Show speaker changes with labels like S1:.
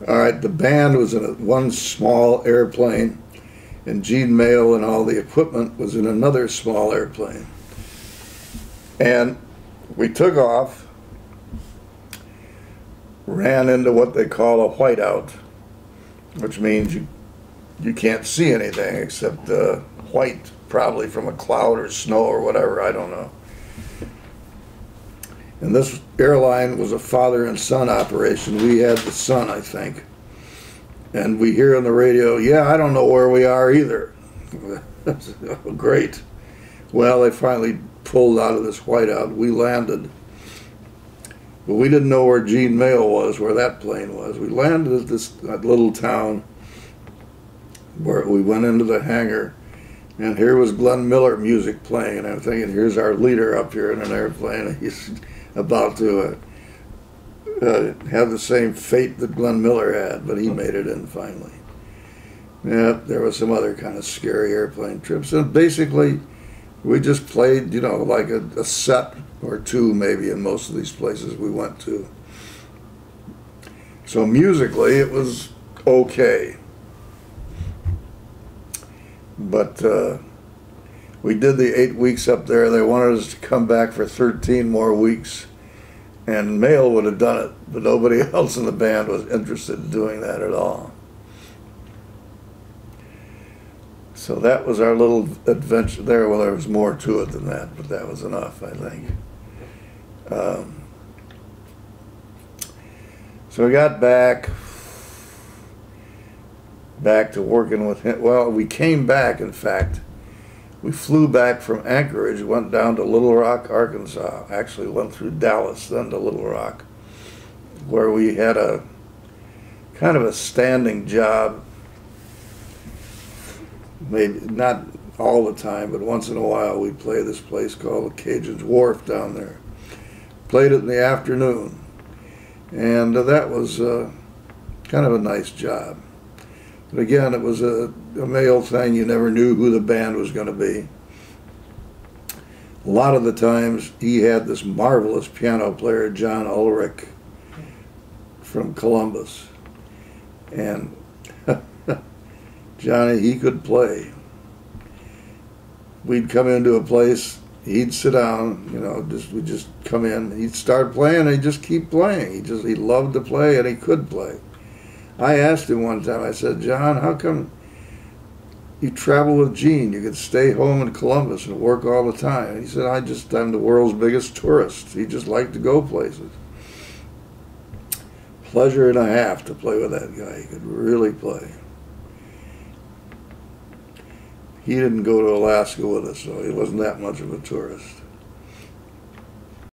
S1: All right, the band was in one small airplane, and Gene Mayle and all the equipment was in another small airplane. And we took off, ran into what they call a whiteout, which means you can't see anything except white, probably from a cloud or snow or whatever, I don't know. And this airline was a father and son operation. We had the son, I think. And we hear on the radio, yeah, I don't know where we are either. Great. Well, they finally pulled out of this whiteout. We landed. But we didn't know where Gene Mayle was, where that plane was. We landed at this little town where we went into the hangar. And here was Glenn Miller music playing. And I'm thinking, here's our leader up here in an airplane. And he's about to have the same fate that Glenn Miller had, but he made it in finally. Yeah, there was some other kind of scary airplane trips. And basically, we just played, you know, like a set or two maybe in most of these places we went to. So musically, it was okay. But we did the 8 weeks up there. They wanted us to come back for 13 more weeks. And Mayle would have done it, but nobody else in the band was interested in doing that at all. So that was our little adventure there. Well, there was more to it than that, but that was enough, I think. So we got back to working with him. Well, we came back, in fact. We flew back from Anchorage, went down to Little Rock, Arkansas. Actually went through Dallas, then to Little Rock, where we had a kind of a standing job. Maybe not all the time, but once in a while we'd play this place called the Cajun's Wharf down there. Played it in the afternoon. And that was kind of a nice job. But again, it was a Mayle thing. You never knew who the band was going to be. A lot of the times, he had this marvelous piano player, John Ulrich, from Columbus. And Johnny, he could play. We'd come into a place, he'd sit down, you know, we'd just come in, he'd start playing, and he'd just keep playing. He loved to play, and he could play. I asked him one time, I said, John, how come you travel with Gene? You could stay home in Columbus and work all the time. And he said, I'm the world's biggest tourist. He just liked to go places. Pleasure and a half to play with that guy. He could really play. He didn't go to Alaska with us, so he wasn't that much of a tourist.